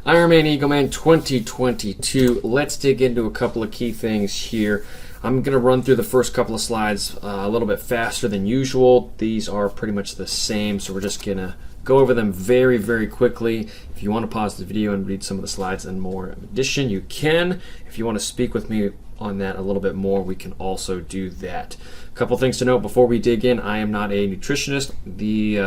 Ironman Eagleman 2022. Let's dig into a couple of key things here. I'm going to run through the first couple of slides a little bit faster than usual. These are pretty much the same, so we're just going to go over them very, very quickly. If you want to pause the video and read some of the slides in more addition, you can. If you want to speak with me on that a little bit more, we can also do that. A couple things to note before we dig in. I am not a nutritionist.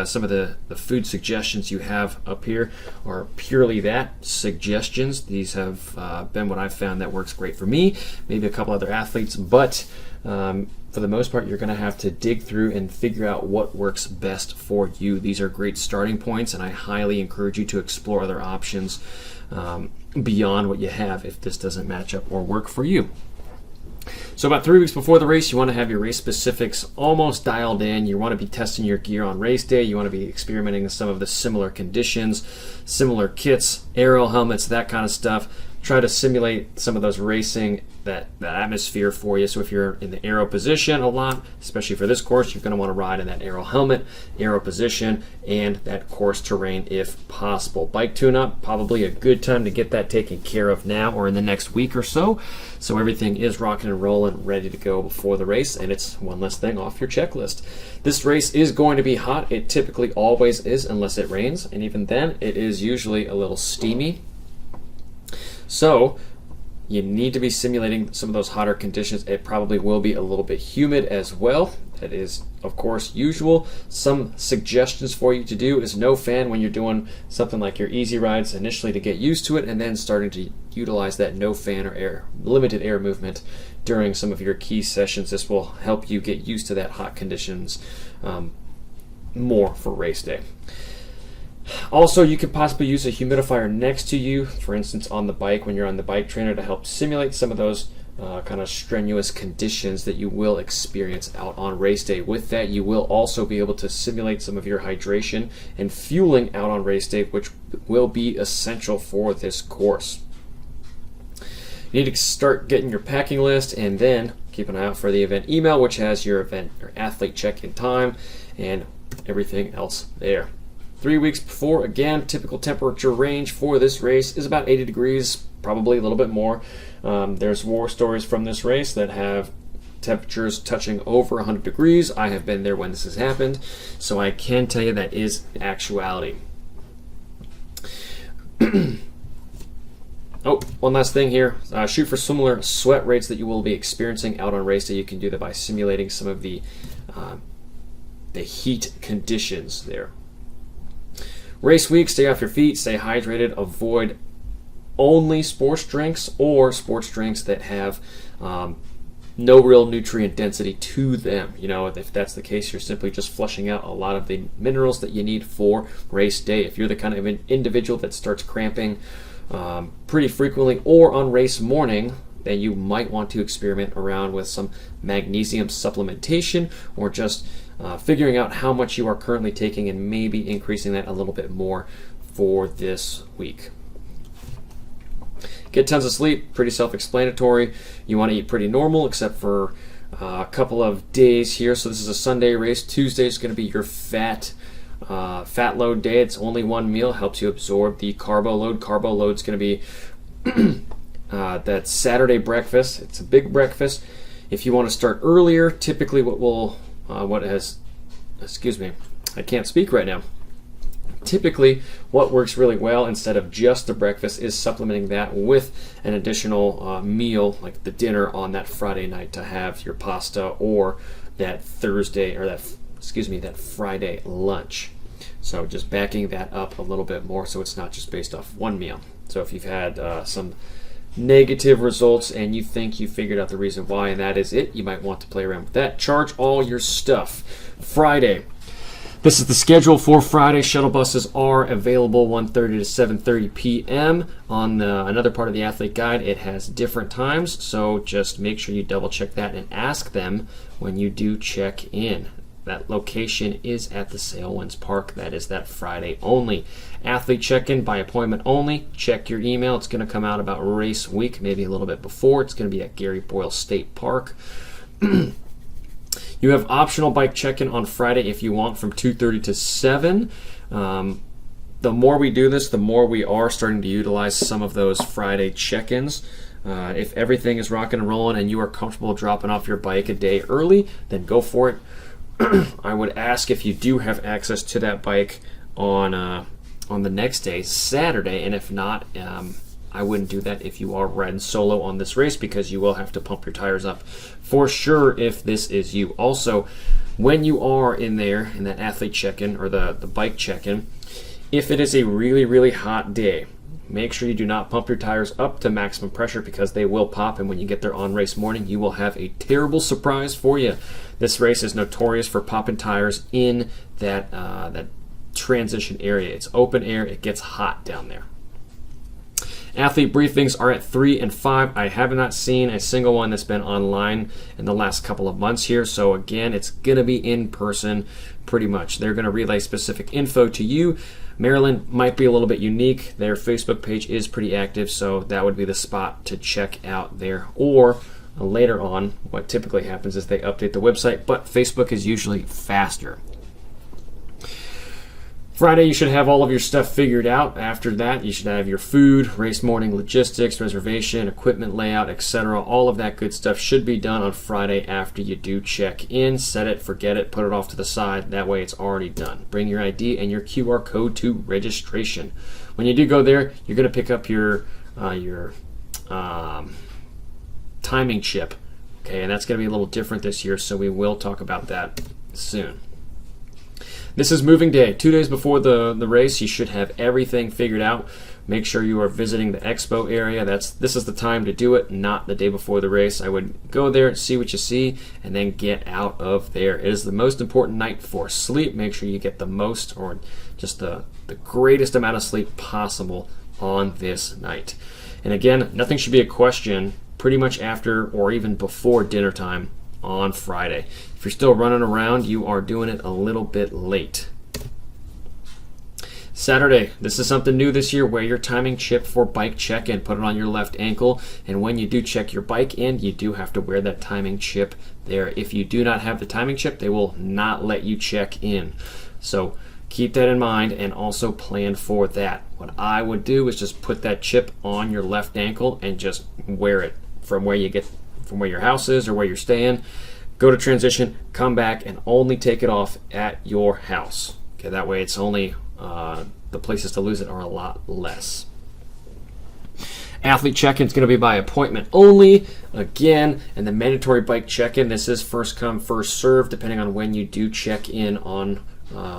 Some of the food suggestions you have up here are purely that, suggestions. These have been what I've found that works great for me, maybe a couple other athletes, but for the most part, you're going to have to dig through and figure out what works best for you. These are great starting points, and I highly encourage you to explore other options beyond what you have if this doesn't match up or work for you. So about 3 weeks before the race, you want to have your race specifics almost dialed in. You want to be testing your gear on race day. You want to be experimenting with some of the similar conditions, similar kits, aero helmets, that kind of stuff. Try to simulate some of those racing, that atmosphere for you. So if you're in the aero position a lot, especially for this course, you're going to want to ride in that aero helmet, aero position, and that course terrain if possible. Bike tune-up, probably a good time to get that taken care of now or in the next week or so. So everything is rocking and rolling, ready to go before the race, and it's one less thing off your checklist. This race is going to be hot. It typically always is unless it rains, and even then it is usually a little steamy. So you need to be simulating some of those hotter conditions. It probably will be a little bit humid as well. That is, of course, usual. Some suggestions for you to do is no fan when you're doing something like your easy rides initially to get used to it, and then starting to utilize that no fan or limited air movement during some of your key sessions. This will help you get used to that hot conditions more for race day. Also, you could possibly use a humidifier next to you, for instance on the bike when you're on the bike trainer, to help simulate some of those kind of strenuous conditions that you will experience out on race day. With that, you will also be able to simulate some of your hydration and fueling out on race day, which will be essential for this course. You need to start getting your packing list, and then keep an eye out for the event email, which has your event or athlete check-in time and everything else there. 3 weeks before, again, typical temperature range for this race is about 80 degrees, probably a little bit more. There's war stories from this race that have temperatures touching over 100 degrees. I have been there when this has happened, so I can tell you that is actuality. Oh, one last thing here. Shoot for similar sweat rates that you will be experiencing out on race day. You can do that by simulating some of the heat conditions there. Race week, stay off your feet, stay hydrated, avoid only sports drinks or sports drinks that have no real nutrient density to them. You know, if that's the case, you're simply just flushing out a lot of the minerals that you need for race day. If you're the kind of individual that starts cramping pretty frequently or on race morning, then you might want to experiment around with some magnesium supplementation, or just figuring out how much you are currently taking and maybe increasing that a little bit more for this week. Get tons of sleep, pretty self-explanatory. You want to eat pretty normal except for a couple of days here. So this is a Sunday race. Tuesday is going to be your fat load day. It's only one meal, helps you absorb the carbo load. Carbo load is going to be that Saturday breakfast. It's a big breakfast. If you want to start earlier, typically I can't speak right now. Typically, what works really well instead of just the breakfast is supplementing that with an additional meal, like the dinner on that Friday night, to have your pasta, or that that Friday lunch. So just backing that up a little bit more so it's not just based off one meal. So if you've had some negative results and you think you figured out the reason why and that is it, you might want to play around with that. Charge all your stuff. Friday. This is the schedule for Friday. Shuttle buses are available 1:30 to 7:30 p.m. On another part of the athlete guide, it has different times, so just make sure you double check that and ask them when you do check in. That location is at the Sailwinds Park. That is that Friday only. Athlete check-in by appointment only. Check your email. It's going to come out about race week, maybe a little bit before. It's going to be at Gary Boyle State Park. You have optional bike check-in on Friday if you want, from 2:30 to 7. The the more we do this, the more we are starting to utilize some of those Friday check-ins. If everything is rocking and rolling and you are comfortable dropping off your bike a day early, then go for it. I would ask if you do have access to that bike on the next day, Saturday, and if not, I wouldn't do that if you are riding solo on this race, because you will have to pump your tires up for sure if this is you. Also, when you are in there in that athlete check-in or the bike check-in, if it is a really, really hot day, make sure you do not pump your tires up to maximum pressure, because they will pop, and when you get there on race morning, you will have a terrible surprise for you. This race is notorious for popping tires in that transition area. It's open air. It gets hot down there. Athlete briefings are at 3 and 5. I have not seen a single one that's been online in the last couple of months here. So again, it's going to be in person pretty much. They're going to relay specific info to you. Maryland might be a little bit unique. Their Facebook page is pretty active, so that would be the spot to check out there. Or later on, what typically happens is they update the website, but Facebook is usually faster. Friday, you should have all of your stuff figured out. After that, you should have your food, race morning logistics, reservation, equipment layout, etc. All of that good stuff should be done on Friday after you do check in. Set it, forget it, put it off to the side. That way it's already done. Bring your ID and your QR code to registration. When you do go there, you're going to pick up your timing chip. Okay, and that's going to be a little different this year, so we will talk about that soon. This is moving day. 2 days before the race, you should have everything figured out. Make sure you are visiting the expo area. This is the time to do it, not the day before the race. I would go there, see what you see, and then get out of there. It is the most important night for sleep. Make sure you get the most, or just the greatest amount of sleep possible on this night. And again, nothing should be a question pretty much after or even before dinner time on Friday. If you're still running around, you are doing it a little bit late. Saturday, this is something new this year. Wear your timing chip for bike check-in. Put it on your left ankle, and when you do check your bike in, you do have to wear that timing chip there. If you do not have the timing chip, they will not let you check in. So keep that in mind and also plan for that. What I would do is just put that chip on your left ankle and just wear it from where your house is or where you're staying. Go to transition, come back, and only take it off at your house. Okay, that way it's only the places to lose it are a lot less. Athlete check-in is going to be by appointment only. Again, and the mandatory bike check-in, this is first come, first serve, depending on when you do check in on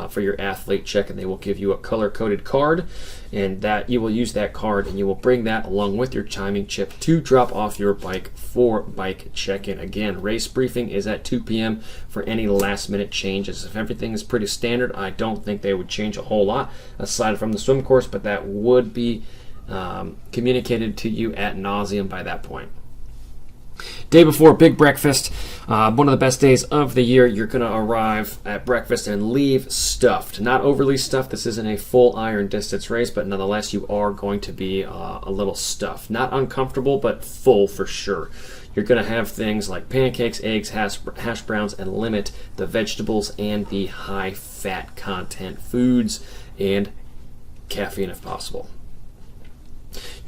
for your athlete check-in. They will give you a color-coded card, and that you will use that card, and you will bring that along with your timing chip to drop off your bike for bike check-in. Again, race briefing is at 2 p.m. for any last-minute changes. If everything is pretty standard, I don't think they would change a whole lot aside from the swim course, but that would be communicated to you ad nauseum by that point. Day before, big breakfast. One of the best days of the year. You're going to arrive at breakfast and leave stuffed. Not overly stuffed. This isn't a full iron distance race, but nonetheless, you are going to be a little stuffed. Not uncomfortable, but full for sure. You're going to have things like pancakes, eggs, hash browns, and limit the vegetables and the high-fat content foods and caffeine if possible.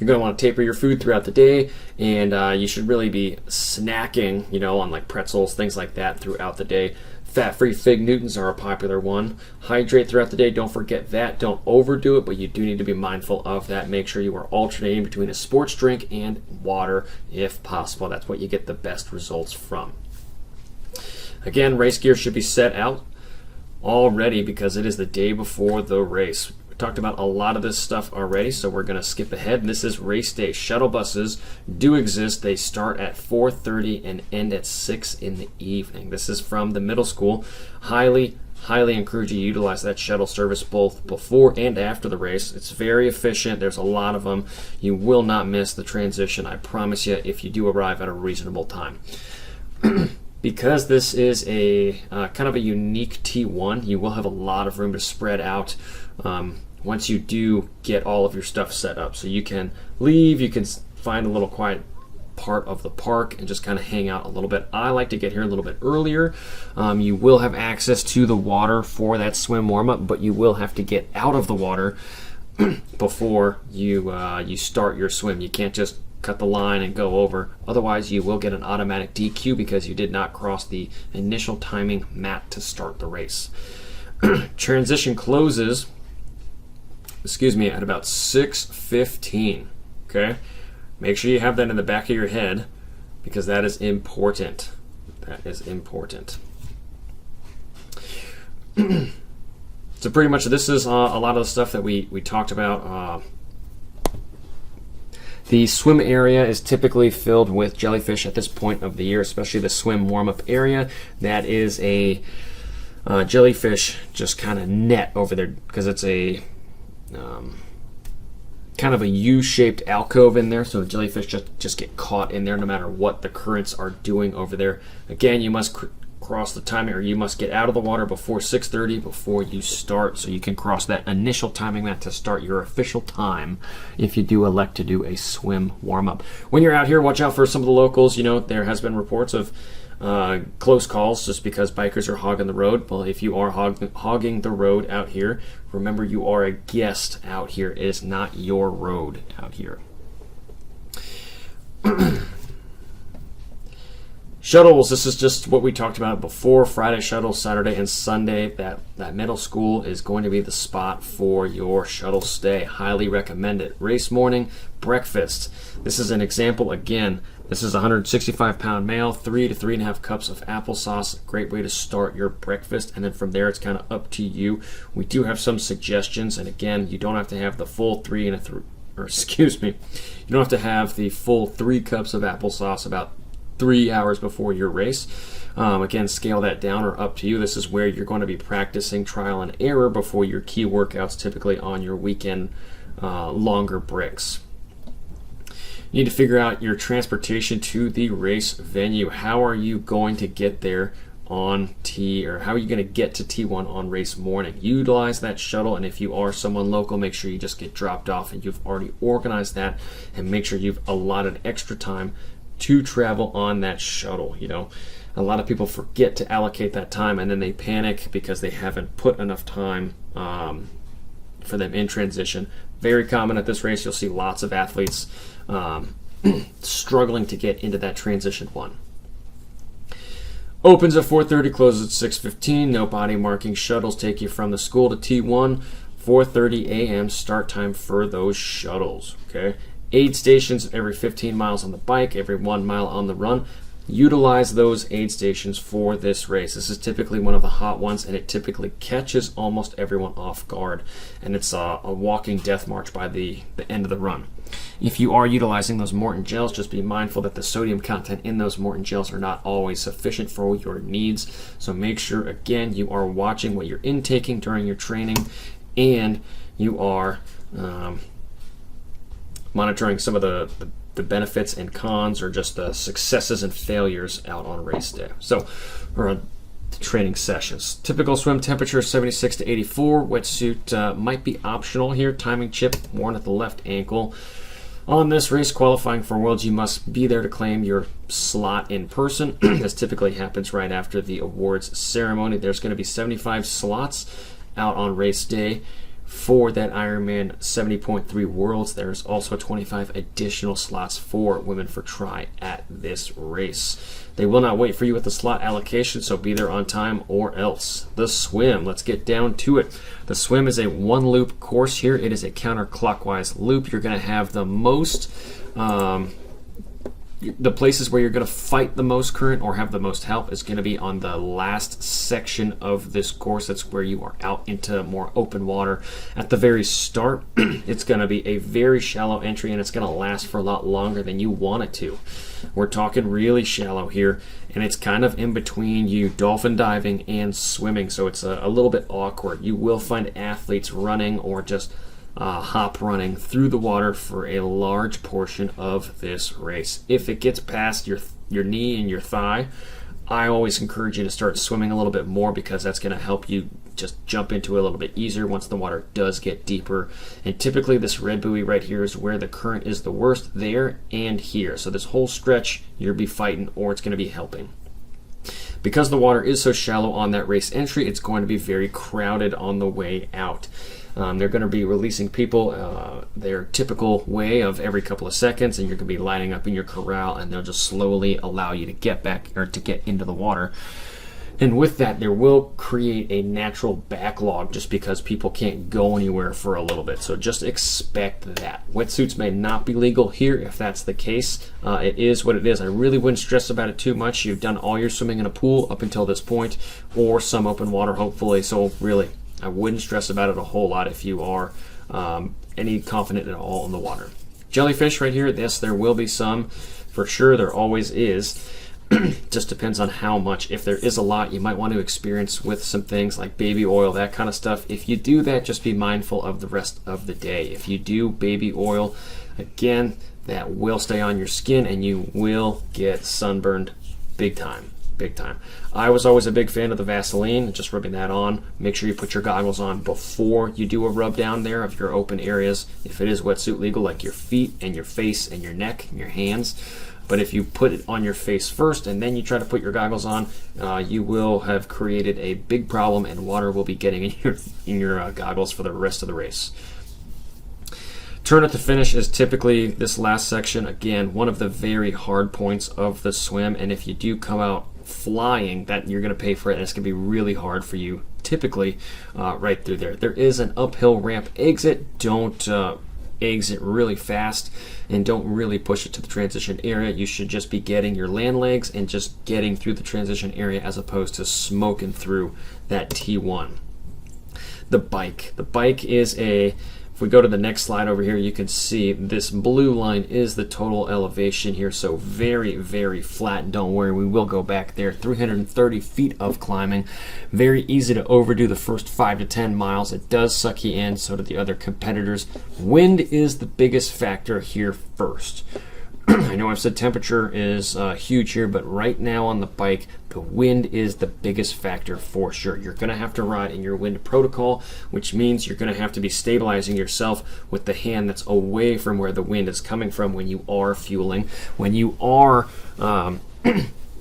You're going to want to taper your food throughout the day, and you should really be snacking, on like pretzels, things like that throughout the day. Fat-free Fig Newtons are a popular one. Hydrate throughout the day. Don't forget that. Don't overdo it, but you do need to be mindful of that. Make sure you are alternating between a sports drink and water if possible. That's what you get the best results from. Again, race gear should be set out already because it is the day before the race. Talked about a lot of this stuff already, so we're going to skip ahead. This is race day. Shuttle buses do exist. They start at 4:30 and end at 6 in the evening. This is from the middle school. Highly encourage you to utilize that shuttle service both before and after the race. It's very efficient. There's a lot of them. You will not miss the transition, I promise you, if you do arrive at a reasonable time. Because this is a kind of a unique T1, you will have a lot of room to spread out once you do get all of your stuff set up. So you can leave, you can find a little quiet part of the park and just kind of hang out a little bit. I like to get here a little bit earlier. You will have access to the water for that swim warm-up, but you will have to get out of the water before you start your swim. You can't just cut the line and go over. Otherwise, you will get an automatic DQ because you did not cross the initial timing mat to start the race. Transition closes, at about 6:15. Okay? Make sure you have that in the back of your head because that is important. That is important. So pretty much this is a lot of the stuff that we talked about. The swim area is typically filled with jellyfish at this point of the year, especially the swim warm-up area. That is a jellyfish just kind of net over there because it's a kind of a U-shaped alcove in there, so the jellyfish just get caught in there no matter what the currents are doing over there. Again, you must cross the timing, or you must get out of the water before 6:30 before you start, so you can cross that initial timing mat to start your official time if you do elect to do a swim warm-up. When you're out here, watch out for some of the locals. There has been reports of close calls just because bikers are hogging the road. Well, if you are hogging the road out here, remember you are a guest out here. It is not your road out here. Shuttles, this is just what we talked about before. Friday shuttle, Saturday and Sunday. That middle school is going to be the spot for your shuttle stay. Highly recommend it. Race morning, breakfast. This is an example again. This is a 165-pound male, 3 to 3.5 cups of applesauce. Great way to start your breakfast, and then from there it's kind of up to you. We do have some suggestions, and again, you don't have to have the full you don't have to have the full 3 cups of applesauce about 3 hours before your race. Again, scale that down or up to you. This is where you're going to be practicing trial and error before your key workouts, typically on your weekend longer breaks. You need to figure out your transportation to the race venue. How are you going to get there how are you going to get to T1 on race morning? Utilize that shuttle, and if you are someone local, make sure you just get dropped off and you've already organized that, and make sure you've allotted extra time to travel on that shuttle. A lot of people forget to allocate that time, and then they panic because they haven't put enough time for them in transition. Very common at this race. You'll see lots of athletes struggling to get into that transition one. Opens at 4:30, closes at 6:15. No body marking. Shuttles take you from the school to T1. 4:30 a.m. start time for those shuttles. Okay. Aid stations every 15 miles on the bike, every 1 mile on the run. Utilize those aid stations for this race. This is typically one of the hot ones, and it typically catches almost everyone off guard. And it's a walking death march by the end of the run. If you are utilizing those Morton gels, just be mindful that the sodium content in those Morton gels are not always sufficient for your needs. So make sure, again, you are watching what you're intaking during your training, and you are monitoring some of the benefits and cons, or just the successes and failures out on race day. Or training sessions. Typical swim temperature 76 to 84. Wetsuit might be optional here. Timing chip worn at the left ankle. On this race, qualifying for Worlds, you must be there to claim your slot in person. This typically happens right after the awards ceremony. There's going to be 75 slots out on race day. For that Ironman 70.3 Worlds, there's also 25 additional slots for Women for Tri at this race. They will not wait for you at the slot allocation, so be there on time or else. The swim, let's get down to it. The swim is a one-loop course here. It is a counterclockwise loop. You're going to have the most the places where you're going to fight the most current or have the most help is going to be on the last section of this course. That's where you are out into more open water. At the very start, it's going to be a very shallow entry, and it's going to last for a lot longer than you want it to. We're talking really shallow here, and it's kind of in between you dolphin diving and swimming, so it's a little bit awkward. You will find athletes running or just hop running through the water for a large portion of this race. If it gets past your knee and your thigh, I always encourage you to start swimming a little bit more, because that's going to help you just jump into it a little bit easier once the water does get deeper. And typically this red buoy right here is where the current is the worst, there and here. So this whole stretch you'll be fighting, or it's going to be helping. Because the water is so shallow on that race entry, it's going to be very crowded on the way out. They're going to be releasing people their typical way of every couple of seconds, and you're going to be lining up in your corral, and they'll just slowly allow you to get back or to get into the water. And with that, there will create a natural backlog just because people can't go anywhere for a little bit. So just expect that. Wetsuits may not be legal here if that's the case. It is what it is. I really wouldn't stress about it too much. You've done all your swimming in a pool up until this point, or some open water, hopefully. So really, I wouldn't stress about it a whole lot if you are any confident at all in the water. Jellyfish right here, yes, there will be some. For sure, there always is. Just depends on how much. If there is a lot, you might want to experience with some things like baby oil, that kind of stuff. If you do that, just be mindful of the rest of the day. If you do baby oil, again, that will stay on your skin and you will get sunburned big time. Big time. I was always a big fan of the Vaseline, just rubbing that on. Make sure you put your goggles on before you do a rub down there of your open areas. If it is wetsuit legal, like your feet and your face and your neck and your hands. But if you put it on your face first and then you try to put your goggles on, you will have created a big problem, and water will be getting in your goggles for the rest of the race. Turn at the finish is typically this last section. Again, one of the very hard points of the swim, and if you do come out flying, that you're going to pay for it, and it's going to be really hard for you typically right through there. There is an uphill ramp exit. Don't exit really fast, and don't really push it to the transition area. You should just be getting your land legs and just getting through the transition area as opposed to smoking through that T1. The bike is if we go to the next slide over here, you can see this blue line is the total elevation here, so very, very flat. Don't worry, we will go back there. 330 feet of climbing. Very easy to overdo the first 5 to 10 miles. It does suck you in, so do the other competitors. Wind is the biggest factor here first. I know I've said temperature is huge here, but right now on the bike, the wind is the biggest factor for sure. You're going to have to ride in your wind protocol, which means you're going to have to be stabilizing yourself with the hand that's away from where the wind is coming from when you are fueling. When you are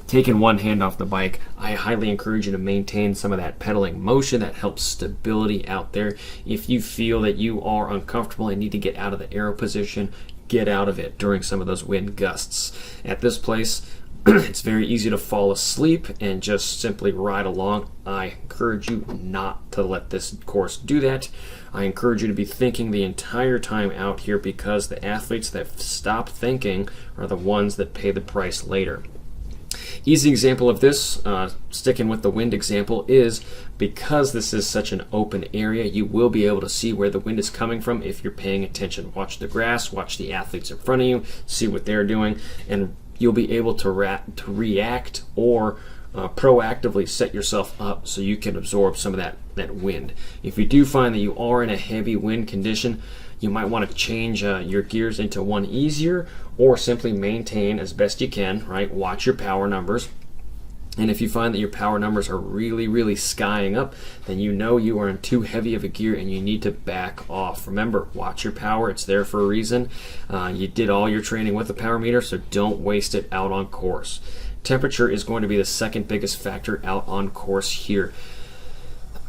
taking one hand off the bike, I highly encourage you to maintain some of that pedaling motion that helps stability out there. If you feel that you are uncomfortable and need to get out of the arrow position, get out of it during some of those wind gusts. At this place, it's very easy to fall asleep and just simply ride along. I encourage you not to let this course do that. I encourage you to be thinking the entire time out here, because the athletes that stop thinking are the ones that pay the price later. Easy example of this, sticking with the wind example, is because this is such an open area, you will be able to see where the wind is coming from if you're paying attention. Watch the grass, watch the athletes in front of you, see what they're doing, and you'll be able to react or proactively set yourself up so you can absorb some of that wind. If you do find that you are in a heavy wind condition, you might want to change your gears into one easier, or simply maintain as best you can, right? Watch your power numbers. And if you find that your power numbers are really, really skying up, then you know you are in too heavy of a gear and you need to back off. Remember, watch your power. It's there for a reason. You did all your training with the power meter, so don't waste it out on course. Temperature is going to be the second biggest factor out on course here.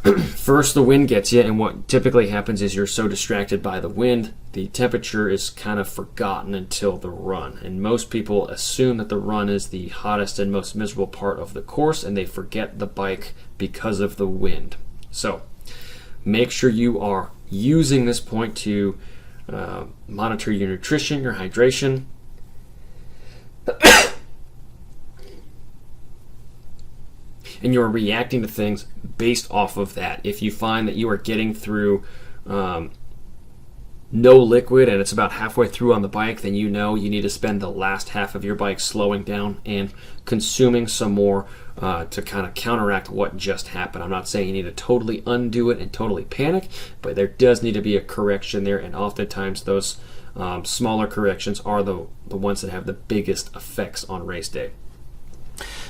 First, the wind gets you, and what typically happens is you're so distracted by the wind, the temperature is kind of forgotten until the run. And most people assume that the run is the hottest and most miserable part of the course, and they forget the bike because of the wind. So make sure you are using this point to monitor your nutrition, your hydration. And you're reacting to things based off of that. If you find that you are getting through no liquid and it's about halfway through on the bike, then you know you need to spend the last half of your bike slowing down and consuming some more to kind of counteract what just happened. I'm not saying you need to totally undo it and totally panic, but there does need to be a correction there, and oftentimes those smaller corrections are the ones that have the biggest effects on race day.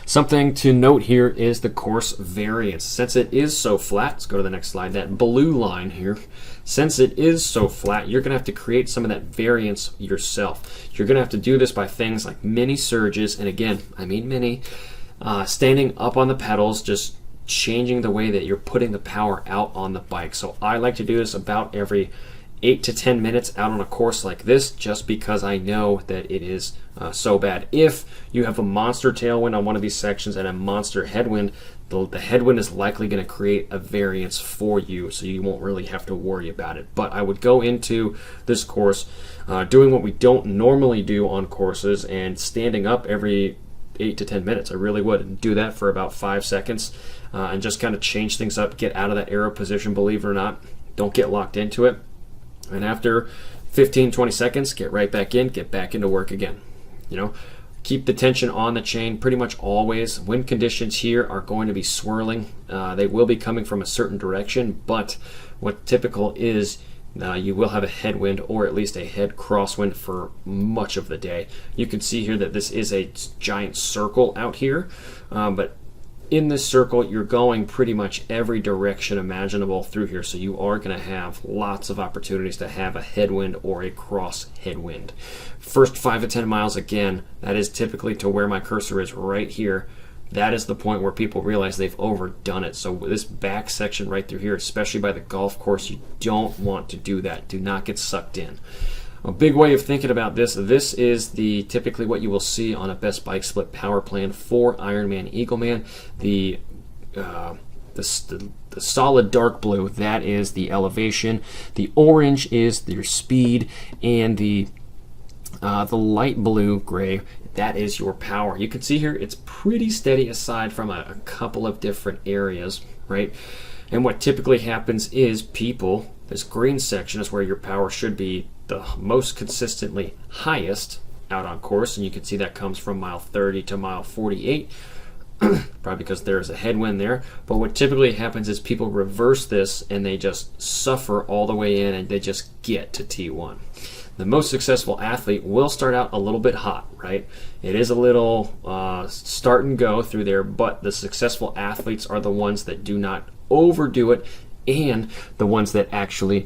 Something to note here is the course variance. Since it is so flat, let's go to the next slide, that blue line here. Since it is so flat, you're going to have to create some of that variance yourself. You're going to have to do this by things like mini surges, and again, I mean mini, standing up on the pedals, just changing the way that you're putting the power out on the bike. So I like to do this about every 8 to 10 minutes out on a course like this, just because I know that it is so bad. If you have a monster tailwind on one of these sections and a monster headwind, the headwind is likely going to create a variance for you, so you won't really have to worry about it. But I would go into this course doing what we don't normally do on courses and standing up every 8 to 10 minutes. I really would, and do that for about 5 seconds and just kind of change things up, get out of that arrow position, believe it or not. Don't get locked into it. And after 15, 20 seconds, get right back in, get back into work again. Keep the tension on the chain pretty much always. Wind conditions here are going to be swirling. They will be coming from a certain direction, but what typical is you will have a headwind or at least a head crosswind for much of the day. You can see here that this is a giant circle out here, but in this circle, you're going pretty much every direction imaginable through here, so you are going to have lots of opportunities to have a headwind or a cross headwind. First 5 to 10 miles, again, that is typically to where my cursor is right here. That is the point where people realize they've overdone it. So this back section right through here, especially by the golf course, you don't want to do that. Do not get sucked in. A big way of thinking about this is typically what you will see on a best bike split power plan for Ironman Eagleman. The solid dark blue, that is the elevation. The orange is your speed, and the light blue gray, that is your power. You can see here it's pretty steady aside from a couple of different areas, right? And what typically happens is this green section is where your power should be the most consistently highest out on course, and you can see that comes from mile 30 to mile 48, probably because there is a headwind there. But what typically happens is people reverse this and they just suffer all the way in and they just get to T1. The most successful athlete will start out a little bit hot, right? It is a little start and go through there, but the successful athletes are the ones that do not overdo it and the ones that actually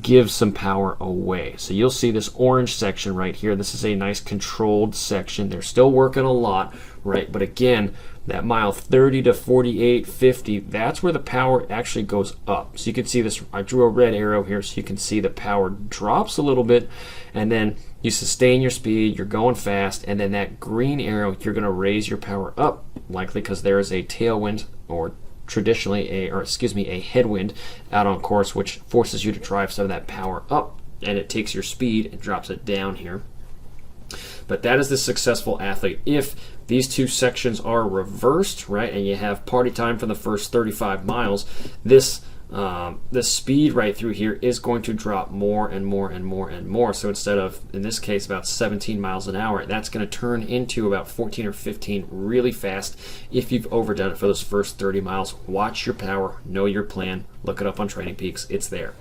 give some power away. So you'll see this orange section right here. This is a nice controlled section. They're still working a lot, right? But again, that mile 30 to 48, 50, that's where the power actually goes up. So you can see this, I drew a red arrow here so you can see the power drops a little bit, and then you sustain your speed, you're going fast, and then that green arrow, you're going to raise your power up, likely because there is a tailwind or traditionally a headwind out on course, which forces you to drive some of that power up, and it takes your speed and drops it down here. But that is the successful athlete. If these two sections are reversed, right, and you have party time for the first 35 miles, this speed right through here is going to drop more and more and more and more. So instead of, in this case, about 17 miles an hour, that's going to turn into about 14 or 15 really fast if you've overdone it for those first 30 miles. Watch your power, know your plan, look it up on Training Peaks, it's there.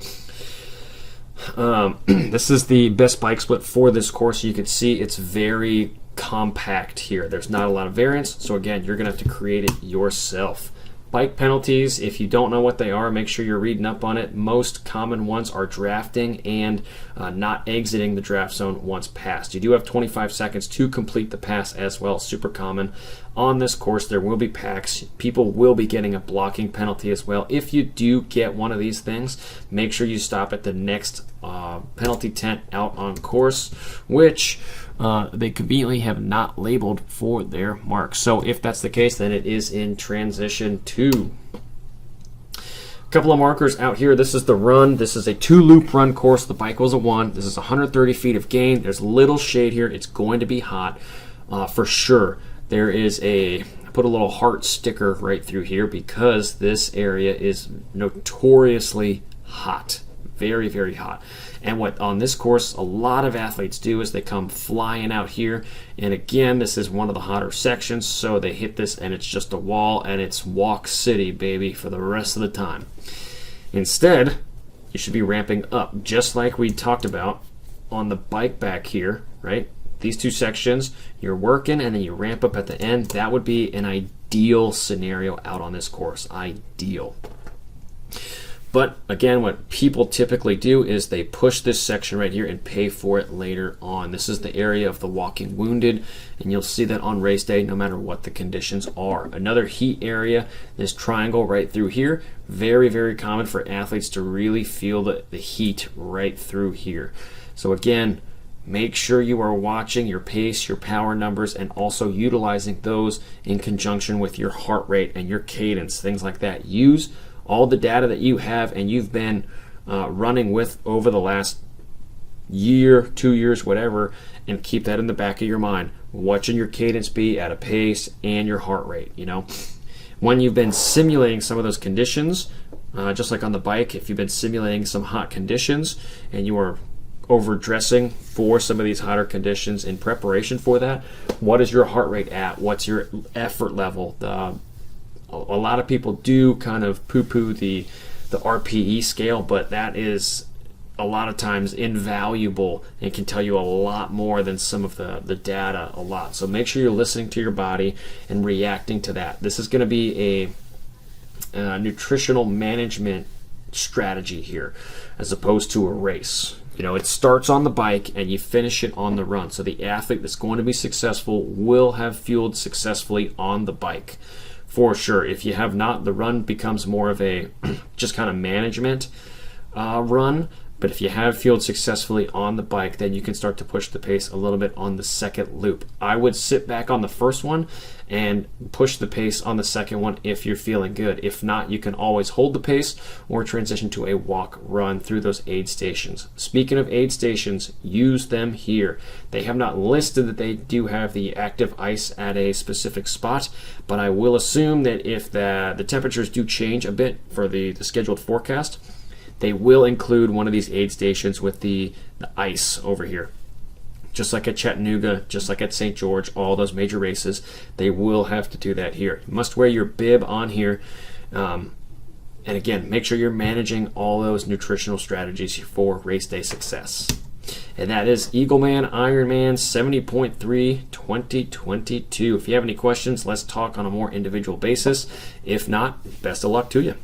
This is the best bike split for this course. You can see it's very compact here. There's not a lot of variance, so again, you're going to have to create it yourself. Bike penalties, if you don't know what they are, make sure you're reading up on it. Most common ones are drafting and not exiting the draft zone once passed. You do have 25 seconds to complete the pass as well, super common. On this course, there will be packs. People will be getting a blocking penalty as well. If you do get one of these things, make sure you stop at the next penalty tent out on course, which they conveniently have not labeled for their marks. So if that's the case, then it is in transition 2. A couple of markers out here. This is the run. This is a 2-loop run course. The bike was a 1. This is 130 feet of gain. There's little shade here. It's going to be hot for sure. There is I put a little heart sticker right through here because this area is notoriously hot. Very, very hot. And what on this course a lot of athletes do is they come flying out here, and again, this is one of the hotter sections, so they hit this and it's just a wall, and it's walk city, baby, for the rest of the time. Instead, you should be ramping up, just like we talked about on the bike back here, right? These two sections, you're working and then you ramp up at the end. That would be an ideal scenario out on this course. Ideal. But again, what people typically do is they push this section right here and pay for it later on. This is the area of the walking wounded, and you'll see that on race day no matter what the conditions are. Another heat area, this triangle right through here, very, very common for athletes to really feel the heat right through here. So again, make sure you are watching your pace, your power numbers, and also utilizing those in conjunction with your heart rate and your cadence, things like that. Use all the data that you have and you've been running with over the last year, 2 years, whatever, and keep that in the back of your mind. What should your cadence be at a pace and your heart rate? When you've been simulating some of those conditions, just like on the bike, if you've been simulating some hot conditions and you are overdressing for some of these hotter conditions in preparation for that, what is your heart rate at? What's your effort level? A lot of people do kind of poo-poo the RPE scale, but that is a lot of times invaluable and can tell you a lot more than some of the data a lot. So make sure you're listening to your body and reacting to that. This is going to be a nutritional management strategy here as opposed to a race. It starts on the bike and you finish it on the run. So the athlete that's going to be successful will have fueled successfully on the bike. For sure. If you have not, the run becomes more of a just kind of management run. But if you have fueled successfully on the bike, then you can start to push the pace a little bit on the second loop. I would sit back on the first one and push the pace on the second one if you're feeling good. If not, you can always hold the pace or transition to a walk run through those aid stations. Speaking of aid stations, use them here. They have not listed that they do have the active ice at a specific spot, but I will assume that if the temperatures do change a bit for the scheduled forecast, they will include one of these aid stations with the ice over here. Just like at Chattanooga, just like at St. George, all those major races, they will have to do that here. You must wear your bib on here. And again, make sure you're managing all those nutritional strategies for race day success. And that is Eagleman Ironman 70.3 2022. If you have any questions, let's talk on a more individual basis. If not, best of luck to you.